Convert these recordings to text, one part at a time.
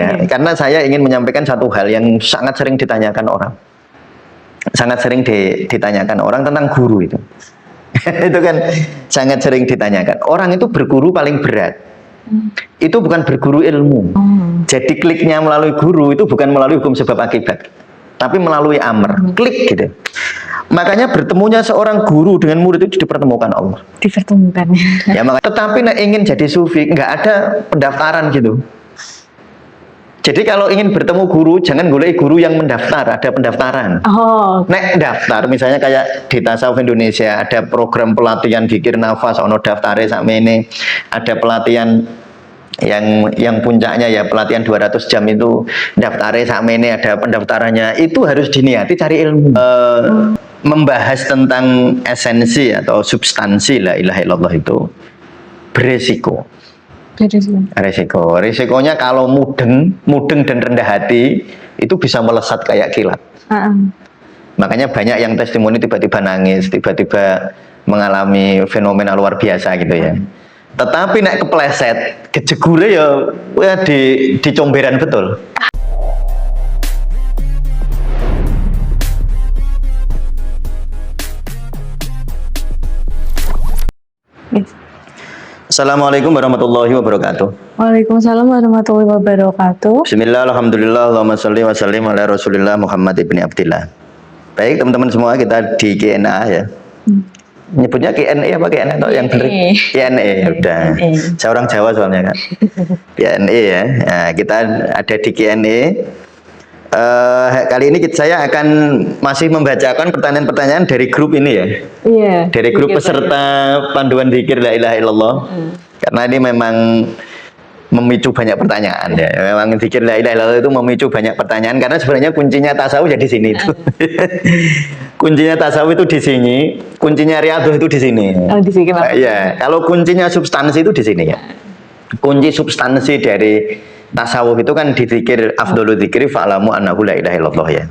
Ya, karena saya ingin menyampaikan satu hal yang sangat sering ditanyakan orang. Sangat sering ditanyakan orang tentang guru itu. Itu kan sangat sering ditanyakan. Orang itu berguru paling berat. Itu bukan berguru ilmu. Jadi kliknya melalui guru itu bukan melalui hukum sebab akibat, tapi melalui amr. Klik gitu. Makanya bertemunya seorang guru dengan murid itu dipertemukan Allah. Dipertemukan. Ya, tetapi ingin jadi sufi nggak ada pendaftaran gitu. Jadi kalau ingin bertemu guru, jangan golek guru yang mendaftar, ada pendaftaran. Oh. Nek daftar, misalnya kayak di Tasawuf Indonesia ada program pelatihan zikir nafas, ono daftare sakmene, ada pelatihan yang puncaknya ya pelatihan 200 jam itu daftare sakmene, ada pendaftarannya. Itu harus diniati cari ilmu. Membahas tentang esensi atau substansi la ilaha illallah itu beresiko. Risikonya kalau mudeng dan rendah hati itu bisa melesat kayak kilat. Makanya banyak yang testimoni tiba-tiba nangis, tiba-tiba mengalami fenomena luar biasa gitu ya. Tetapi nek kepleset, kejegure ya di comberan betul. Assalamualaikum warahmatullahi wabarakatuh. Waalaikumsalam warahmatullahi wabarakatuh. Bismillah, alhamdulillah, Allahumma sholli wa sallim ala Rasulillah Muhammad ibni Abdillah. Baik teman-teman semua, kita di KNA ya. Nyebutnya KNE apa KNA atau yang benar? KNE, udah. Saya orang Jawa soalnya kan. KNE ya. Nah, kita ada di KNE. Kali ini saya akan masih membacakan pertanyaan-pertanyaan dari grup ini ya. Iya. Dari grup peserta panduan zikir la ilaha illallah. Karena ini memang memicu banyak pertanyaan ya. Memang zikir la ilaha illallah itu memicu banyak pertanyaan karena sebenarnya kuncinya tasawuf ya di sini itu. Kuncinya tasawuf itu di sini, kuncinya riyadhah itu di sini. Oh, di sini. Iya, kalau kuncinya substansi itu di sini ya. Kunci substansi dari tasawuf itu kan dizikir afdhalul dzikri fa'lamu annahu la ilaha illallah ya.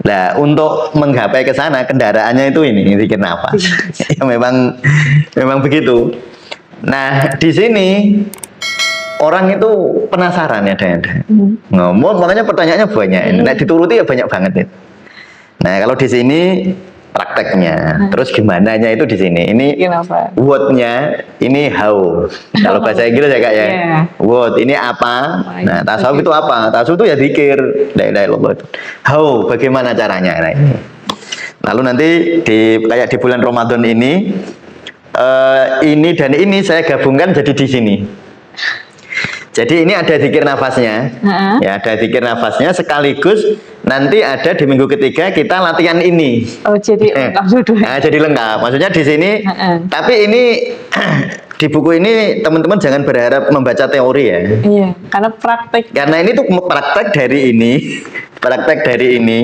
Nah, untuk menggapai ke sana kendaraannya itu ini zikir nafas. Ya memang begitu. Nah, di sini orang itu penasaran ya ada. Ngomong makanya pertanyaannya banyak. Nah, dituruti ya banyak banget ya. Nah, kalau di sini prakteknya, terus gimana nya itu di sini. Ini what-nya, ini how. Kalau bahasa Inggris ya kak ya. What, ini apa? Nah, tasawuf itu apa? Tasawuf itu ya zikir. La ilaha illallah itu. How, bagaimana caranya? Nah, ini. Lalu nanti kayak di bulan Ramadan ini dan ini saya gabungkan jadi di sini. Jadi ini ada zikir nafasnya, ya ada zikir nafasnya sekaligus nanti ada di minggu ketiga kita latihan ini. Oh jadi lengkap sudah. Nah, jadi lengkap. Maksudnya di sini. Tapi ini di buku ini teman-teman jangan berharap membaca teori ya. Iya. Karena praktek. Karena ini tuh praktek dari ini,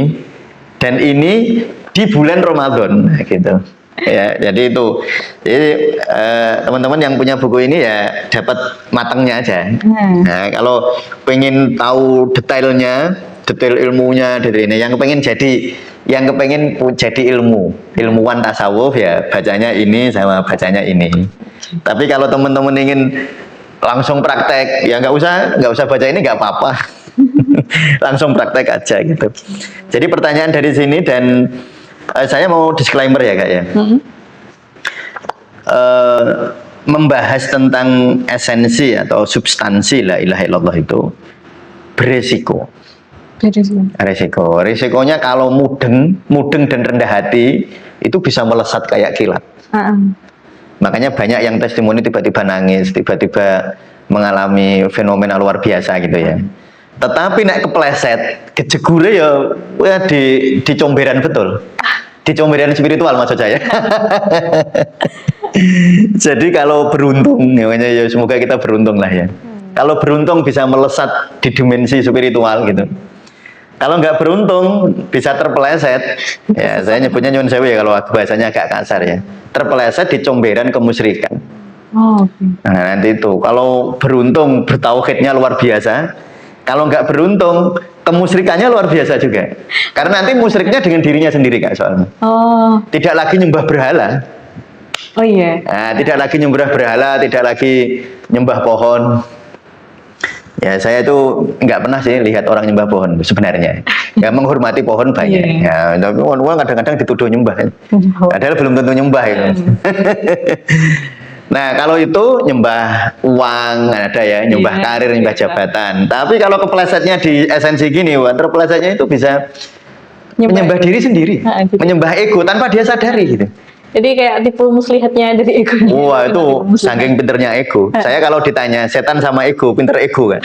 dan ini di bulan Ramadan, gitu. Ya, jadi itu. Jadi teman-teman yang punya buku ini ya dapat matangnya aja. Nah, kalau pengen tahu detailnya, detail ilmunya dari ini, yang kepengen jadi ilmuwan tasawuf ya bacanya ini sama bacanya ini. Tapi kalau teman-teman ingin langsung praktek ya nggak usah baca ini, nggak apa-apa. Langsung praktek aja gitu. Jadi pertanyaan dari sini, dan saya mau disclaimer ya kak ya. Membahas tentang esensi atau substansi la ilaha illallah itu beresiko. Risikonya kalau mudeng dan rendah hati itu bisa melesat kayak kilat. Makanya banyak yang testimoni tiba-tiba nangis, tiba-tiba mengalami fenomena luar biasa gitu ya. Tetapi nek kepleset, kejegure ya di comberan betul. Di comberan spiritual maksud saya. Jadi kalau beruntung, ya semoga kita beruntung lah ya. Kalau beruntung bisa melesat di dimensi spiritual gitu. Kalau nggak beruntung bisa terpeleset. Ya saya nyebutnya nyuwun sewu ya kalau bahasanya agak kasar ya. Terpeleset di comberan kemusyrikan. Nah nanti itu kalau beruntung bertauhidnya luar biasa. Kalau nggak beruntung, kemusyrikannya luar biasa juga. Karena nanti musyriknya dengan dirinya sendiri kak soalnya. Tidak lagi nyembah berhala. Oh iya. Nah, tidak lagi nyembah berhala, tidak lagi nyembah pohon. Ya saya itu nggak pernah sih lihat orang nyembah pohon sebenarnya. Ya menghormati pohon banyak. Ya tapi orang kadang-kadang dituduh nyembah. Padahal belum tentu nyembah itu. Nah kalau itu nyembah uang ada ya, nyembah karir, nyembah jabatan. Tapi kalau keplesetnya di esensi gini, terplesetnya itu bisa menyembah diri sendiri, Gitu. menyembah ego tanpa dia sadari gitu. Jadi kayak tipu muslihatnya dari ego. Wah itu saking pinternya ego. Saya kalau ditanya setan sama ego, pinter ego kan.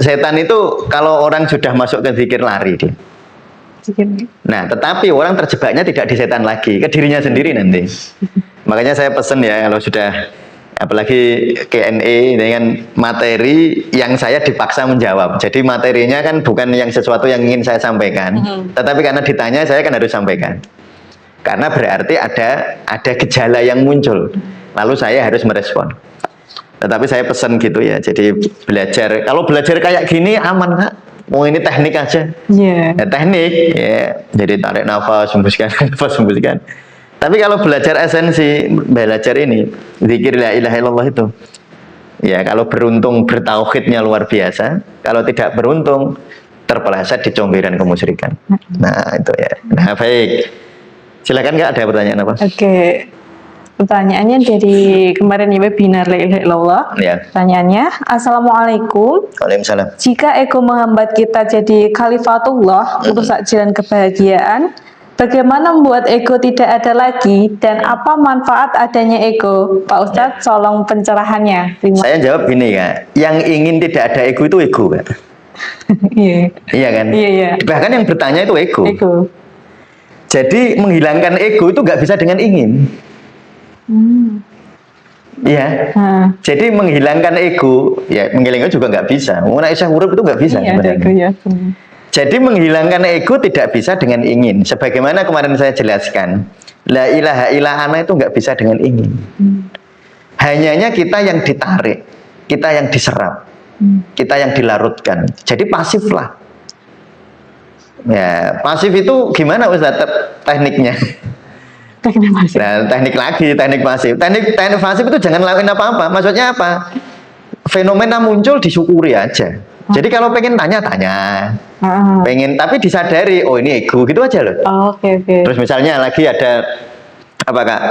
Setan itu kalau orang sudah masuk ke zikir lari dia. Nah tetapi orang terjebaknya tidak di setan lagi, ke dirinya sendiri nanti. Makanya saya pesen ya kalau sudah apalagi Q&A dengan materi yang saya dipaksa menjawab. Jadi materinya kan bukan yang sesuatu yang ingin saya sampaikan, tetapi karena ditanya saya kan harus sampaikan. Karena berarti ada gejala yang muncul, lalu saya harus merespon. Tetapi saya pesan gitu ya. Jadi belajar, kalau belajar kayak gini aman Kak. Mau ini teknik aja. Iya. Ya, teknik ya. Jadi tarik nafas, hembuskan nafas, hembuskan. Tapi kalau belajar esensi, belajar ini zikir la ilaha illallah itu. Ya, kalau beruntung bertauhidnya luar biasa, kalau tidak beruntung terpeleset di comberan kemusyrikan. Nah, itu ya. Nah, baik. Silakan Kak, ada pertanyaan apa? Oke. Pertanyaannya dari kemarin ya webinar la ilaha illallah. Ya. Pertanyaannya, Assalamualaikum. Waalaikumsalam. Jika ego menghambat kita jadi khalifatullah, merusak jalan kebahagiaan, bagaimana membuat ego tidak ada lagi dan apa manfaat adanya ego? Pak Ustadz, tolong pencerahannya. Saya jawab gini Kak, yang ingin tidak ada ego itu ego Kak. Iya. Iya kan? Iya. Bahkan yang bertanya itu ego. Ego. Jadi menghilangkan ego itu nggak bisa dengan ingin. Iya. Jadi menghilangkan ego, ya menghilangkan juga nggak bisa. Mengenai Aisyah huruf itu nggak bisa Iya, sebenarnya. ego ya. Jadi menghilangkan ego tidak bisa dengan ingin. Sebagaimana kemarin saya jelaskan, la ilaha illa ana itu nggak bisa dengan ingin. Hanyanya kita yang ditarik, kita yang diserap, kita yang dilarutkan. Jadi pasif lah. Ya, pasif itu gimana Ustaz tekniknya? Teknik pasif. Nah, teknik lagi, teknik pasif. Teknik pasif itu jangan lakuin apa-apa. Maksudnya apa? Fenomena muncul disyukuri aja. Jadi kalau pengen tanya, pengen tapi disadari, oh ini ego gitu aja loh. Oke. Terus misalnya lagi ada apa Kak?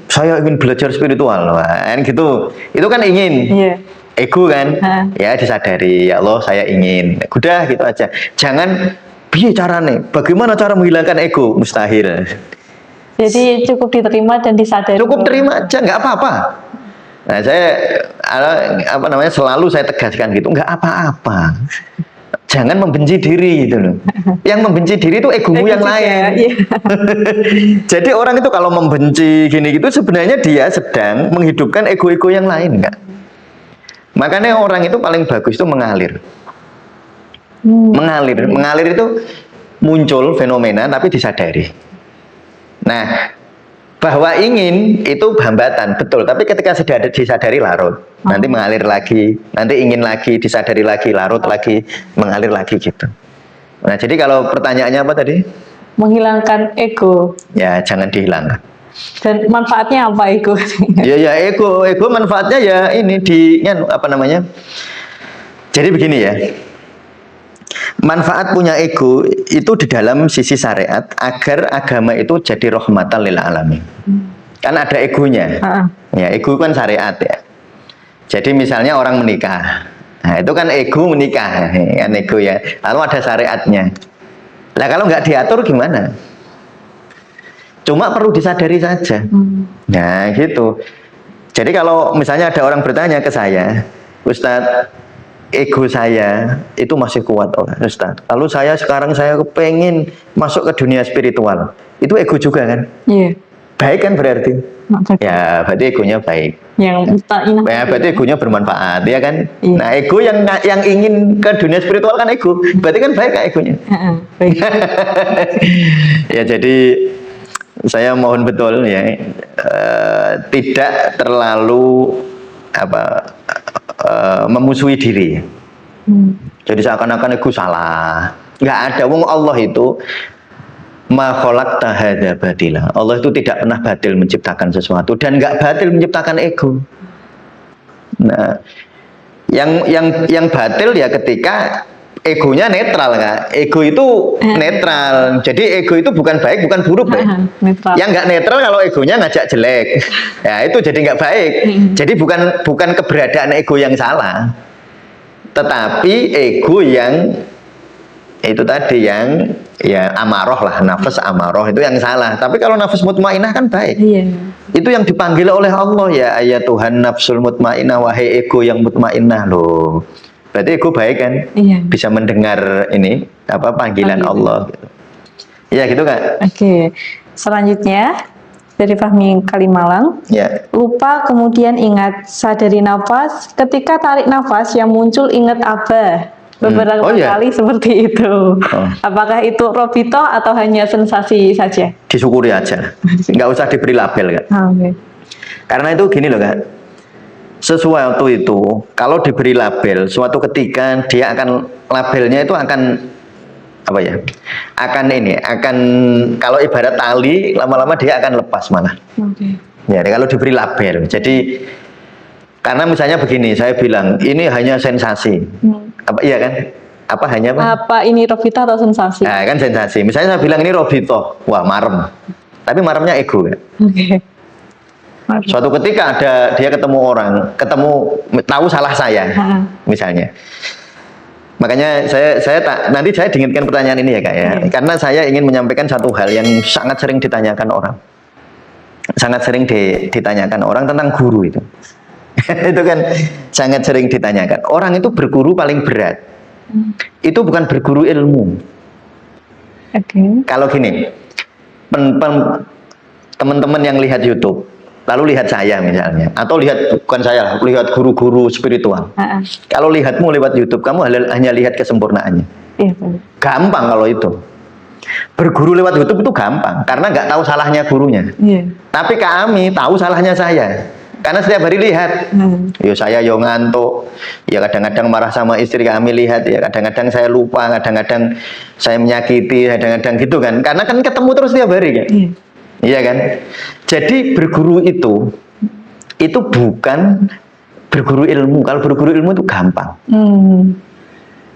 Saya ingin belajar spiritual, wah, gitu. Itu kan ingin. Iya. Ego kan, ya disadari, ya Allah saya ingin, udah gitu aja. Jangan, piye carane? Bagaimana cara menghilangkan ego? Mustahil. Jadi cukup diterima dan disadari. Cukup terima aja, nggak apa-apa. Nah saya selalu saya tegaskan gitu, nggak apa-apa. Jangan membenci diri gitu loh. Yang membenci diri itu egomu yang lain. Iya. Jadi orang itu kalau membenci gini gitu sebenarnya dia sedang menghidupkan ego-ego yang lain, enggak? Makanya orang itu paling bagus itu mengalir. Mengalir itu muncul fenomena tapi disadari. Nah, bahwa ingin itu hambatan, betul. Tapi ketika sudah disadari larut, nanti mengalir lagi, nanti ingin lagi, disadari lagi, larut lagi, mengalir lagi gitu. Nah, jadi kalau pertanyaannya apa tadi? Menghilangkan ego. Ya, jangan dihilangkan. Dan manfaatnya apa ego? Ya ego manfaatnya ya ini Jadi begini ya. Manfaat punya ego itu di dalam sisi syariat agar agama itu jadi rahmatan lil alamin. Kan ada egonya. Ya, ego kan syariat ya. Jadi misalnya orang menikah. Nah, itu kan ego menikah, kan ego ya. Lalu ada syariatnya. Lah kalau nggak diatur gimana? Cuma perlu disadari saja. Nah gitu. Jadi kalau misalnya ada orang bertanya ke saya, Ustadz, ego saya itu masih kuat, Ustadz. Lalu sekarang saya kepengen masuk ke dunia spiritual. Itu ego juga kan? Iya. Baik kan berarti? Ya berarti egonya baik. Yang ya, berarti egonya bermanfaat, ya kan? Iya. Nah ego yang ingin ke dunia spiritual kan ego. Berarti kan baik kan egonya? Baik. Ya jadi saya mohon betul ya tidak terlalu memusuhi diri. Jadi seakan-akan ego salah. Nggak ada. Wong Allah itu ma khalaqta hadza batila. Allah itu tidak pernah batil menciptakan sesuatu dan nggak batil menciptakan ego. Nah, yang batil ya ketika egonya netral, Kak. Ego itu netral. Jadi ego itu bukan baik, bukan buruk, Kak. Netral. Yang nggak netral kalau egonya ngajak jelek, ya itu jadi nggak baik. Jadi bukan keberadaan ego yang salah, tetapi ego yang itu tadi yang ya amaroh lah, nafas amaroh itu yang salah. Tapi kalau nafas mutmainah kan baik. Iya. Itu yang dipanggil oleh Allah, ya Tuhan nafsul mutmainah, wahai ego yang mutmainah loh. Berarti ego baik kan? Iya. Bisa mendengar ini apa panggilan Allah gitu. Ya gitu, Kak. Oke. Selanjutnya dari Fahmi Kalimalang. Ya. Lupa kemudian ingat, sadari nafas. Ketika tarik nafas yang muncul ingat Abah. Beberapa Oh, iya. kali seperti itu. Apakah itu robito atau hanya sensasi saja? Disyukuri aja. Nggak usah diberi label, Kak. Oke. Karena itu gini loh, Kak. Sesuatu itu kalau diberi label, suatu ketika dia akan labelnya itu akan apa ya? Akan kalau ibarat tali lama-lama dia akan lepas malah. Oke. Ya, kalau diberi label. Jadi karena misalnya begini, saya bilang ini hanya sensasi. Apa iya kan? Apa hanya apa? Apa ini robito atau sensasi? Nah, kan sensasi. Misalnya saya bilang ini robito, wah marem. Tapi maremnya ego, kan? Oke. Suatu ketika dia ketemu orang, tahu salah saya, misalnya. Makanya nanti saya dinginkan pertanyaan ini ya, Kak ya. Karena saya ingin menyampaikan satu hal yang sangat sering ditanyakan orang. Sangat sering ditanyakan orang tentang guru itu. Itu kan sangat sering ditanyakan. Orang itu berguru paling berat. Itu bukan berguru ilmu. Oke. Kalau gini, teman-teman yang lihat YouTube, lalu lihat saya misalnya, atau bukan saya, lihat guru-guru spiritual. Kalau lihatmu lewat YouTube, kamu hanya lihat kesempurnaannya. Iya, benar. Gampang kalau itu. Berguru lewat YouTube itu gampang, karena nggak tahu salahnya gurunya. Iya. Tapi kami tahu salahnya saya, karena setiap hari lihat. Yo saya yo ngantuk, ya kadang-kadang marah sama istri kami lihat, ya kadang-kadang saya lupa, kadang-kadang saya menyakiti, kadang-kadang gitu kan. Karena kan ketemu terus setiap hari kan. Iya kan? Jadi berguru itu bukan berguru ilmu. Kalau berguru ilmu itu gampang.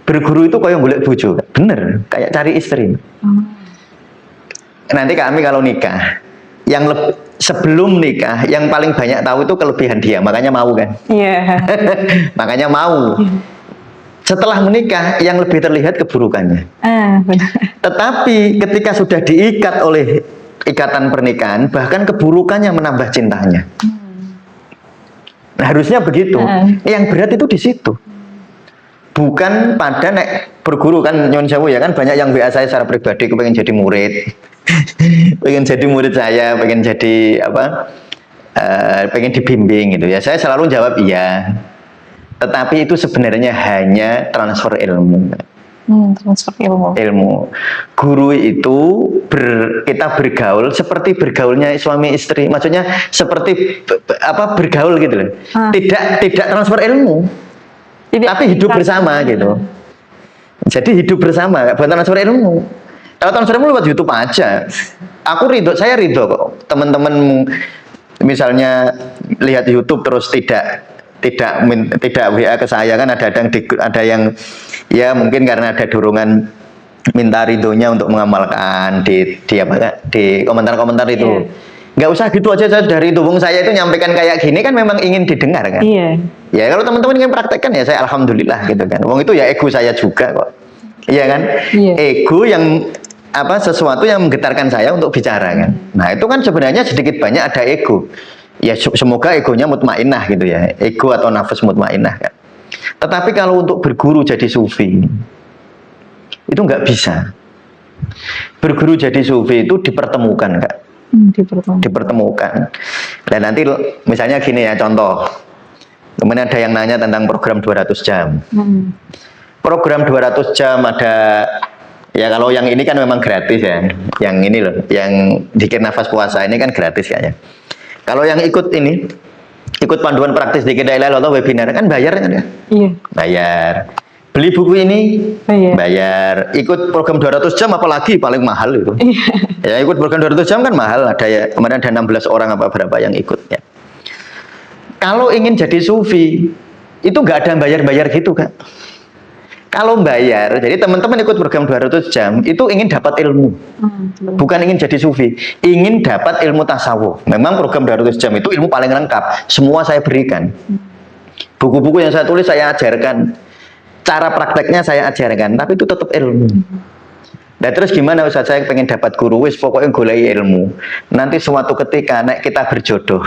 Berguru itu kayak golek bojo, bener, kayak cari istri. Nanti kami kalau nikah, sebelum nikah, yang paling banyak tahu itu kelebihan dia, makanya mau kan? Iya. Makanya mau. Setelah menikah, yang lebih terlihat keburukannya. Benar. Tetapi ketika sudah diikat oleh ikatan pernikahan, bahkan keburukannya menambah cintanya. Nah, harusnya begitu. Yang berat itu di situ. Bukan pada berguru kan, nyun sewu ya kan, banyak yang WA saya secara pribadi, aku pengen jadi murid. Pengen jadi murid saya, pengen jadi apa? Pengen dibimbing gitu ya. Saya selalu jawab iya. Tetapi itu sebenarnya hanya transfer ilmu. Transfer Ilmu. Guru itu kita bergaul seperti bergaulnya suami istri. Maksudnya seperti bergaul gitu loh. Tidak transfer ilmu. Tapi hidup bersama gitu. Jadi hidup bersama, bukan transfer ilmu. Kalau transfer ilmu lewat YouTube aja. Saya ridho kok. Teman-teman misalnya lihat YouTube terus tidak WA ke saya kan, ada yang ya mungkin karena ada dorongan minta ridhonya untuk mengamalkan di komentar-komentar itu. Nggak usah gitu aja, saya dari hubung saya itu nyampaikan kayak gini kan memang ingin didengar kan. Iya. Ya kalau teman-teman ingin praktekkan ya saya alhamdulillah gitu kan. Wong itu ya ego saya juga kok. Iya kan? Iya. Ego yang sesuatu yang menggetarkan saya untuk bicara kan. Nah, itu kan sebenarnya sedikit banyak ada ego. Ya semoga egonya mutmainah gitu ya. Ego atau nafas mutmainah kan. Tetapi kalau untuk berguru jadi sufi itu nggak bisa. Berguru jadi sufi itu dipertemukan, Kak. Dipertemukan. Dan nanti misalnya gini ya, contoh. Kemudian ada yang nanya tentang program 200 jam. Program 200 jam ada, ya kalau yang ini kan memang gratis ya. Yang ini loh, yang zikir nafas puasa ini kan gratis kayaknya. Kalau yang ikut panduan praktis zikir la ilaha illallah webinar kan bayar kan ya? Iya. Bayar. Beli buku ini bayar. Ikut program 200 jam apalagi paling mahal itu. Ya ikut program 200 jam kan mahal. Ada ya, kemarin ada 16 orang apa berapa yang ikut ya. Kalau ingin jadi sufi, itu nggak ada bayar-bayar gitu, Kak. Kalau bayar, jadi teman-teman ikut program 200 jam, itu ingin dapat ilmu. Bukan ingin jadi sufi, ingin dapat ilmu tasawuf. Memang program 200 jam itu ilmu paling lengkap. Semua saya berikan. Buku-buku yang saya tulis saya ajarkan. Cara prakteknya saya ajarkan, tapi itu tetap ilmu. Nah terus gimana Ustaz, saya pengen dapat guru, wis pokoknya golai ilmu. Nanti suatu ketika nek kita berjodoh,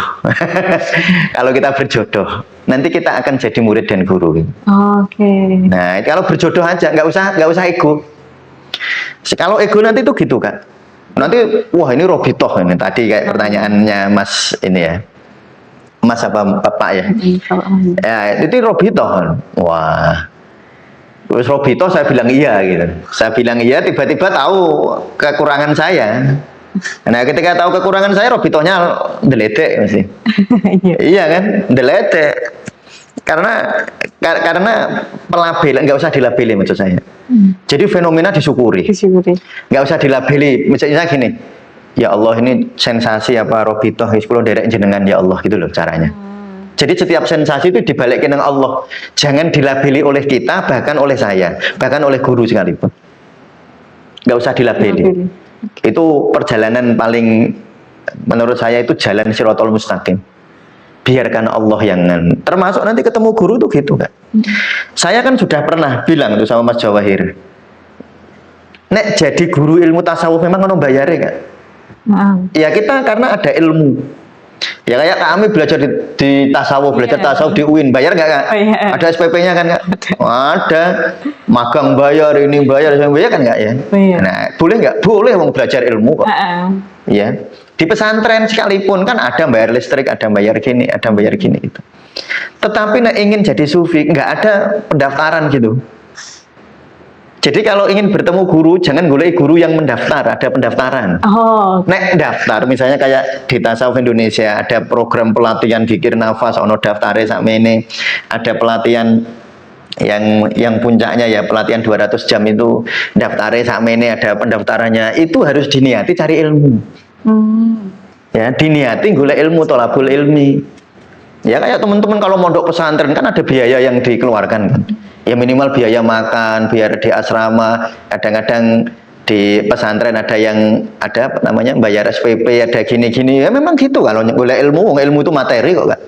kalau kita berjodoh, nanti kita akan jadi murid dan guru. Oke. Nah kalau berjodoh aja, nggak usah ego. Kalau ego nanti itu gitu, Kak. Nanti wah ini Robitoh ini tadi kayak pertanyaannya Mas ini ya, Mas apa Bapak ya? Ya itu Robitoh. Wah. Terus Robito saya bilang iya gitu. Saya bilang iya, tiba-tiba tahu kekurangan saya. Nah ketika tahu kekurangan saya, Robitonya deledek mesti. Iya kan, deledek. Karena pelabelan nggak usah dilabeli maksud saya. Jadi fenomena disyukuri. Nggak usah dilabeli. Misalnya gini, ya Allah ini sensasi apa Robito, sepuluh derek jenengan ya Allah gitu loh caranya. Jadi setiap sensasi itu dibalikin dengan Allah. Jangan dilabeli oleh kita, bahkan oleh saya, bahkan oleh guru sekalipun. Nggak usah dilabeli. Itu perjalanan paling, menurut saya itu jalan Shirathul Mustaqim. Biarkan Allah yang termasuk nanti ketemu guru tuh gitu, Kak. Saya kan sudah pernah bilang tuh sama Mas Jawahir. Nek jadi guru ilmu tasawuf memang ono bayare, Kak. Ya kita karena ada ilmu. Ya kayak kami belajar di tasawuf, belajar tasawuf di UIN, bayar nggak, Kak? Ada SPP-nya kan, Kak? Ada. Magang bayar, ini bayar kan nggak ya? Nah, boleh nggak? Boleh mau belajar ilmu kok. Ya. Di pesantren sekalipun kan ada bayar listrik, ada bayar gini, ada bayar gini gitu. Tetapi nek ingin jadi sufi nggak ada pendaftaran gitu. Jadi kalau ingin bertemu guru, jangan golek guru yang mendaftar, ada pendaftaran. Nek daftar, misalnya kayak di Tasawuf Indonesia, ada program pelatihan zikir nafas, ono daftare sakmene, ada pelatihan yang puncaknya ya pelatihan 200 jam itu daftare sakmene, ada pendaftarannya. Itu harus diniati cari ilmu. Ya, diniati golek ilmu, tolabul ilmi. Ya kayak teman-teman kalau mondok pesantren kan ada biaya yang dikeluarkan kan. Ya minimal biaya makan, biar di asrama, kadang-kadang di pesantren ada yang ada apa namanya bayar SPP, ada gini-gini. Ya memang gitu kalau golek ilmu itu materi kok, Kak.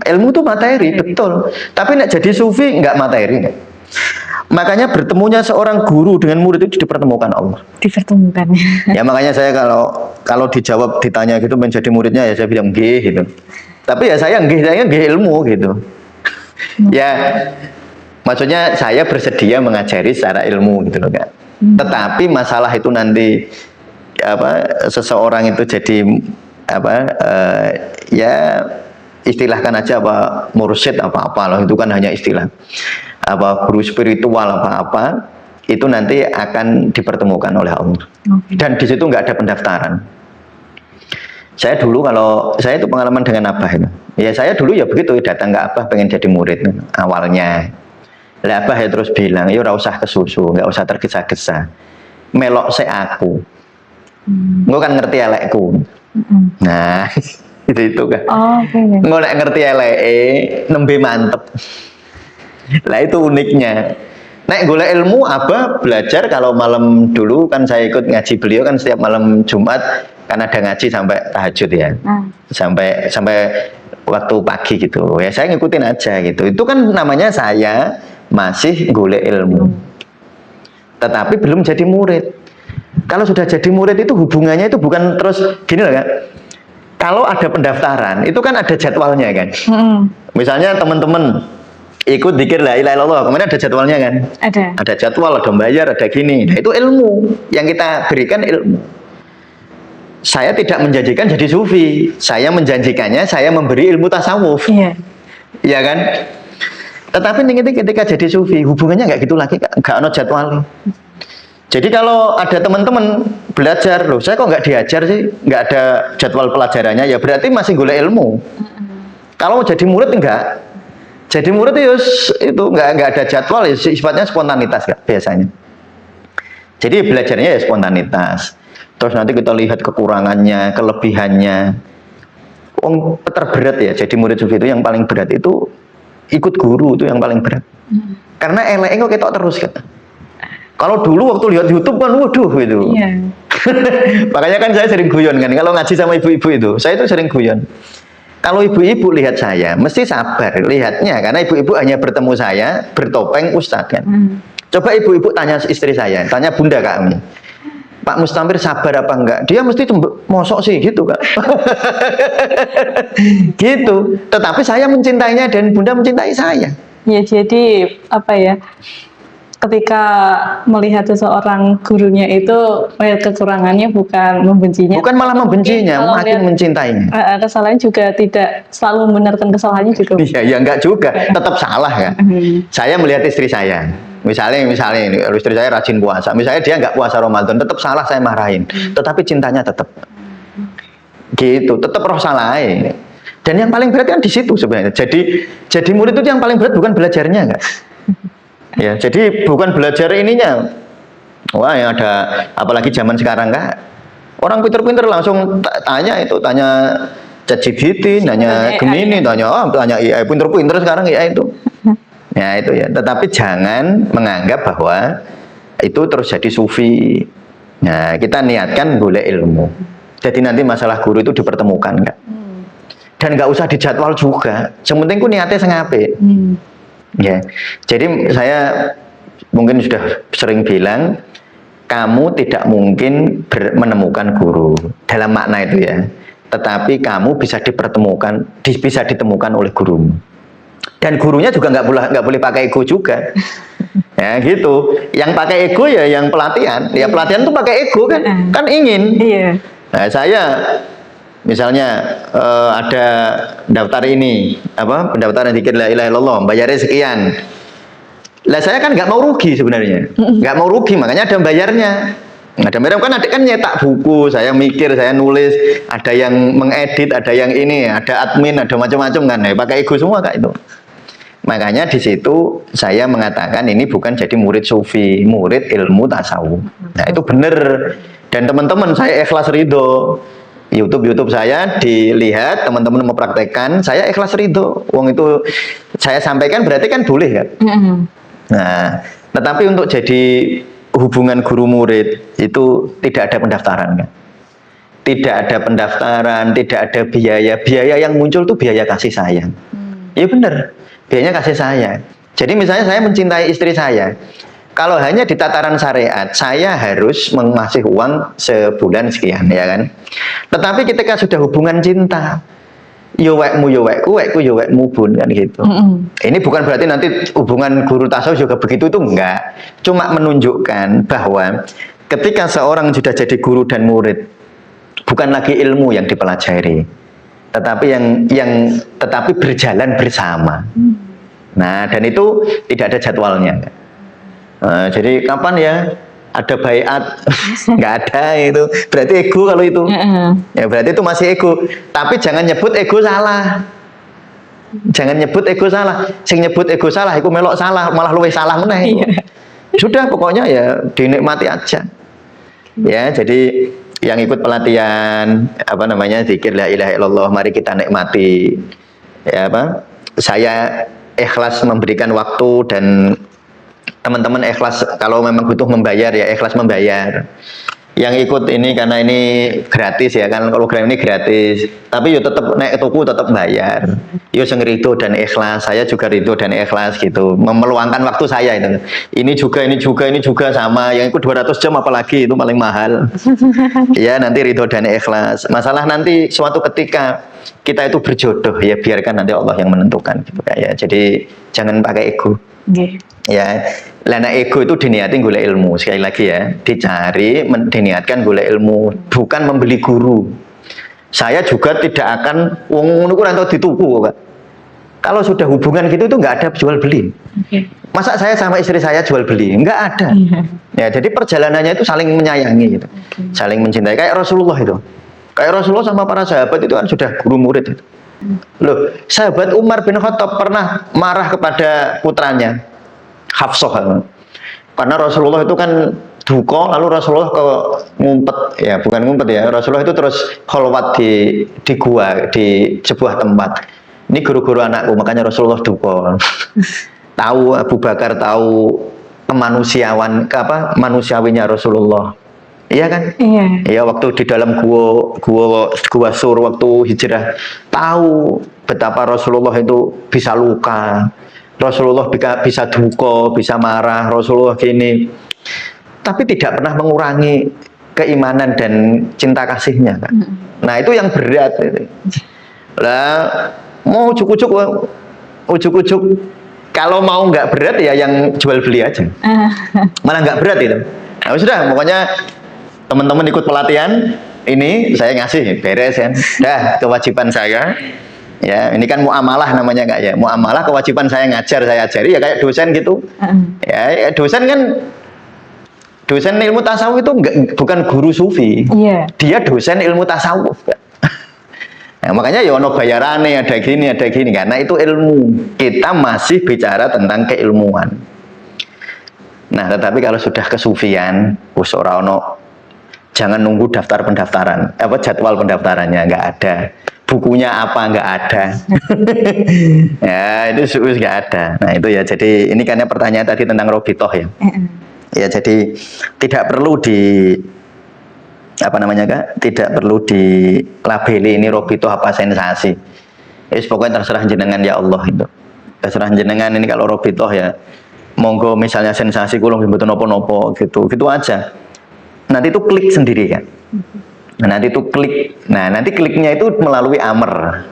Ilmu itu materi, betul. Tapi nek jadi sufi nggak materi, Kak. Makanya bertemunya seorang guru dengan murid itu dipertemukan Allah. Dipertemukan. Ya makanya saya kalau dijawab ditanya gitu menjadi muridnya ya saya bilang nggih gitu. Tapi ya saya nggih ilmu gitu. Ya maksudnya saya bersedia mengajari secara ilmu gitu loh, Kak. Tetapi masalah itu nanti apa seseorang itu jadi apa ya istilahkan aja apa mursyid apa loh, itu kan hanya istilah. Apa guru spiritual apa itu nanti akan dipertemukan oleh Allah. Dan di situ nggak ada pendaftaran. Saya dulu kalau saya itu pengalaman dengan Abah itu. Ya saya dulu ya begitu datang ke Abah pengen jadi murid awalnya. Lah Abah ya terus bilang, "Ya ora usah kesusu, enggak usah tergesa-gesa. Melok se aku. Engko kan ngerti elekku." Nah, itu kan. Engko nek ngerti eleke nembe mantep. Lah itu uniknya. Nek golek ilmu Abah belajar kalau malam dulu kan saya ikut ngaji beliau kan setiap malam Jumat kan ada ngaji sampai tahajud ya. Sampai waktu pagi gitu. Ya saya ngikutin aja gitu. Itu kan namanya saya masih golek ilmu. Tetapi belum jadi murid. Kalau sudah jadi murid itu hubungannya itu bukan terus gini loh, Kak. Kalau ada pendaftaran, itu kan ada jadwalnya kan. Misalnya teman-teman ikut dzikir la ilaha illallah, kemudian ada jadwalnya kan. Ada jadwal, ada bayar, ada gini. Nah, itu ilmu yang kita berikan ilmu. Saya tidak menjanjikan jadi sufi. Saya menjanjikannya saya memberi ilmu tasawuf. Iya kan? Tetapi ketika jadi sufi hubungannya nggak gitu lagi, nggak ada jadwal. Jadi kalau ada teman-teman belajar, loh saya kok nggak diajar sih, nggak ada jadwal pelajarannya, ya berarti masih golek ilmu. Kalau mau jadi murid enggak, jadi murid itu nggak ada jadwal, ya sifatnya spontanitas Kak, biasanya. Jadi belajarnya ya spontanitas. Terus nanti kita lihat kekurangannya, kelebihannya. terberat ya. Jadi murid sufi itu yang paling berat itu ikut guru, itu yang paling berat. Karena elek kok ketok terus kan. Kalau dulu waktu lihat YouTube kan waduh gitu. Iya. Makanya kan saya sering guyon kan kalau ngaji sama ibu-ibu itu. Saya itu sering guyon. Kalau ibu-ibu lihat saya, mesti sabar lihatnya karena ibu-ibu hanya bertemu saya bertopeng ustadz kan. Coba ibu-ibu tanya istri saya, tanya bunda kami. Pak Mustamir sabar apa enggak? Dia mesti mosok sih gitu kan. Gitu. Tetapi saya mencintainya dan bunda mencintai saya. Ya, jadi apa ya? Ketika melihat seseorang gurunya itu melihat kekurangannya bukan membencinya. Bukan malah membencinya, Kalau makin mencintainya. Kesalahan juga tidak selalu membenarkan kesalahannya juga. Iya, ya enggak juga, tetap salah kan. Saya melihat istri saya, misalnya ini istri saya rajin puasa, misalnya dia enggak puasa Ramadan, tetap salah saya marahin, tetapi cintanya tetap, gitu, tetap roh salahnya. Dan yang paling berat kan di situ sebenarnya. Jadi murid itu yang paling berat bukan belajarnya enggak. Ya, jadi bukan belajar ininya. Wah, yang ada apalagi zaman sekarang kan. Orang pinter-pinter langsung tanya ChatGPT, nanya Gemini, tanya AI, pinter-pinter sekarang AI itu. Ya itu ya. Tetapi jangan menganggap bahwa itu terus jadi sufi. Nah, kita niatkan boleh ilmu. Jadi nanti masalah guru itu dipertemukan enggak? Dan nggak usah dijadwal juga. Sementing ku niatnya sengape. Ya, jadi saya mungkin sudah sering bilang, kamu tidak mungkin menemukan guru dalam makna itu ya. Tetapi kamu bisa bisa ditemukan oleh gurumu. Dan gurunya juga nggak boleh pakai ego juga. Ya gitu. Yang pakai ego ya yang pelatihan. Ya pelatihan tuh pakai ego kan ingin. Iya. Nah, saya misalnya ada daftar ini pendaftaran zikir la ilaha illallah bayarnya sekian. Lah saya kan nggak mau rugi sebenarnya, nggak mau rugi makanya ada bayarnya. Ada bayar kan nyetak buku, saya mikir, saya nulis, ada yang mengedit, ada yang ini, ada admin, ada macam-macam kan, ya, pakai ego semua kak itu. Makanya di situ saya mengatakan ini bukan jadi murid sufi, murid ilmu tasawuf. Nah itu benar. Dan teman-teman saya ikhlas ridho. YouTube saya dilihat, teman-teman mempraktekkan, saya ikhlas ridho. Wong itu saya sampaikan berarti kan boleh kan? Nah, tetapi untuk jadi hubungan guru murid itu tidak ada pendaftaran kan? Tidak ada pendaftaran, tidak ada biaya. Biaya yang muncul tuh biaya kasih sayang. Iya benar, biayanya kasih sayang. Jadi misalnya saya mencintai istri saya. Kalau hanya di tataran syariat, saya harus mengasih uang sebulan sekian, ya kan? Tetapi ketika sudah hubungan cinta, yo wekmu yo wekku, wekku yo wekmu bun, kan gitu. Ini bukan berarti nanti hubungan guru tasawuf juga begitu, itu enggak. Cuma menunjukkan bahwa ketika seorang sudah jadi guru dan murid, bukan lagi ilmu yang dipelajari, tetapi tetapi berjalan bersama. Nah, dan itu tidak ada jadwalnya. Jadi kapan ya ada baiat? Nggak ada itu. Berarti ego kalau itu. Ya berarti itu masih ego. Tapi jangan nyebut ego salah. Jangan nyebut ego salah. Sing nyebut ego salah, iku melok salah, malah luwih salah meneh. Sudah pokoknya ya dinikmati aja. Ya jadi yang ikut pelatihan zikir la ilaha illallah, mari kita nikmati. Ya saya ikhlas memberikan waktu dan teman-teman ikhlas kalau memang butuh membayar ya ikhlas membayar. Yang ikut ini karena ini gratis ya kan, kalau program ini gratis. Tapi yo tetap naik tuku tetap bayar. Yo sing ridho dan ikhlas, saya juga ridho dan ikhlas gitu. Meluangkan waktu saya itu. Ini juga sama. Yang ikut 200 jam apalagi itu paling mahal. Ya nanti ridho dan ikhlas. Masalah nanti suatu ketika kita itu berjodoh ya biarkan nanti Allah yang menentukan gitu ya. Jadi jangan pakai ego. Ya, lana ego itu diniatin gula ilmu sekali lagi ya, diniatkan gula ilmu, bukan membeli guru. Saya juga tidak akan wong atau dituku kok. Kalau sudah hubungan gitu itu nggak ada jual beli. Masa saya sama istri saya jual beli? Nggak ada. Ya, jadi perjalanannya itu saling menyayangi gitu, saling mencintai. Kayak Rasulullah itu, kayak Rasulullah sama para sahabat itu kan sudah guru murid itu. Loh, sahabat Umar bin Khattab pernah marah kepada putranya Hafsah, karena Rasulullah itu kan duka, lalu Rasulullah ke ngumpet, ya bukan ngumpet ya, Rasulullah itu terus kholwat di gua, di sebuah tempat. Ini guru-guru anakku, makanya Rasulullah duka. Tahu Abu Bakar, tahu manusiawinya Rasulullah. Iya kan? Iya. Ya waktu di dalam gua Sur waktu hijrah, tahu betapa Rasulullah itu bisa luka, Rasulullah bisa duka, bisa marah, Rasulullah gini, tapi tidak pernah mengurangi keimanan dan cinta kasihnya kan. Nah itu yang berat itu. Lah mau ujuk-ujuk kalau mau nggak berat ya yang jual beli aja, malah nggak berat itu. Nah sudah, pokoknya teman-teman ikut pelatihan ini saya ngasih beres kan, dah kewajiban saya. Ya, ini kan muamalah namanya Kak ya. Muamalah, kewajiban saya ngajar, saya ajari ya kayak dosen gitu. Ya, dosen kan, dosen ilmu tasawuf itu bukan guru sufi. Iya. Dia dosen ilmu tasawuf. Nah, makanya ya ono bayarane, ada gini karena itu ilmu. Kita masih bicara tentang keilmuan. Nah, tetapi kalau sudah kesufian, wis ora ono, jangan nunggu daftar pendaftaran, jadwal pendaftarannya nggak ada. Bukunya apa nggak ada. Ya itu nggak ada. Nah itu ya, jadi ini karena pertanyaan tadi tentang robitoh ya. Ya jadi tidak perlu tidak perlu dilabeli ini robitoh apa sensasi. Pokoknya terserah jenengan ya Allah itu. Terserah jenengan ini kalau robitoh ya. Monggo misalnya sensasi kulung betul nopo-nopo gitu aja. Nanti itu klik sendiri kan. Nah, nanti itu klik. Nah, nanti kliknya itu melalui amr.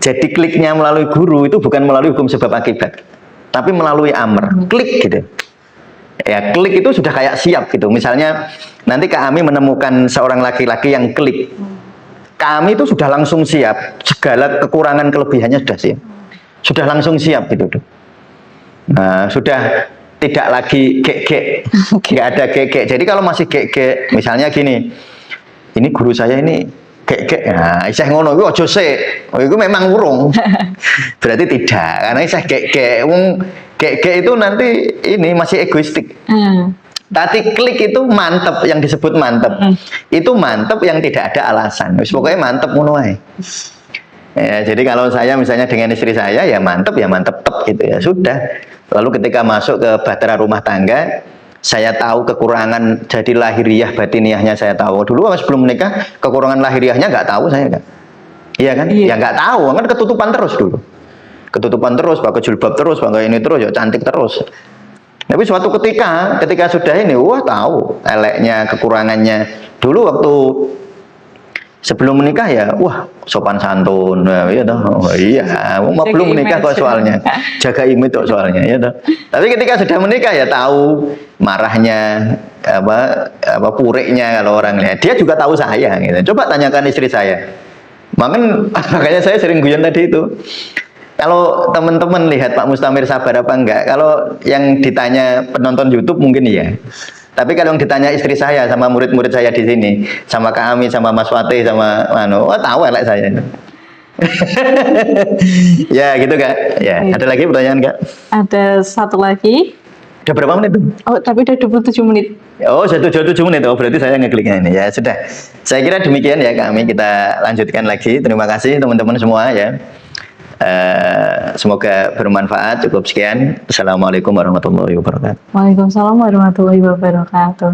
Jadi kliknya melalui guru itu bukan melalui hukum sebab akibat, tapi melalui amr. Klik gitu. Ya, klik itu sudah kayak siap gitu. Misalnya nanti kami menemukan seorang laki-laki yang klik. Kami itu sudah langsung siap. Segala kekurangan kelebihannya sudah siap. Sudah langsung siap gitu. Nah, sudah tidak lagi gek-gek. Nggak ada gek-gek. Jadi kalau masih gek-gek, misalnya gini, ini guru saya ini gek-gek, nah isih ngono iku aja sik. Oh iku memang urung. Berarti tidak, karena isih gek-gek. Wong gek-gek itu nanti ini masih egoistik. Tapi klik itu mantep, yang disebut mantep. Itu mantep yang tidak ada alasan. Wis pokoknya mantep ngono ae. Ya, jadi kalau saya misalnya dengan istri saya ya mantep tep gitu ya sudah. Lalu ketika masuk ke bahtera rumah tangga, saya tahu kekurangan jadi lahiriah batiniahnya saya tahu. Dulu sebelum menikah kekurangan lahiriahnya nggak tahu saya kan. Iya kan? Iya. Ya nggak tahu, kan ketutupan terus dulu. Ketutupan terus, pakai jilbab terus, pakai ini terus, ya cantik terus. Tapi suatu ketika sudah ini, wah tahu eleknya, kekurangannya. Dulu waktu sebelum menikah ya, wah sopan santun, ya toh. Oh iya, belum menikah kok soalnya, jaga image kok soalnya, ya toh. Tapi ketika sudah menikah ya tahu marahnya, apa puriknya kalau orang lihat. Dia juga tahu saya, gitu. Coba tanyakan istri saya. Makanya saya sering guyon tadi itu. Kalau teman-teman lihat Pak Mustamir sabar apa enggak, kalau yang ditanya penonton YouTube mungkin iya. Tapi kalau yang ditanya istri saya sama murid-murid saya di sini, sama Kak Ami, sama Mas Fatih, sama tahu elek saya. Ya gitu Kak. Ya, ada lagi pertanyaan Kak? Ada satu lagi. Udah berapa menit tuh? Oh, tapi udah 27 menit. Oh, 27 menit. Oh, berarti saya ngekliknya ini. Ya, sudah. Saya kira demikian ya kami. Kita lanjutkan lagi. Terima kasih teman-teman semua ya. Semoga bermanfaat. Cukup sekian. Assalamualaikum warahmatullahi wabarakatuh. Waalaikumsalam warahmatullahi wabarakatuh.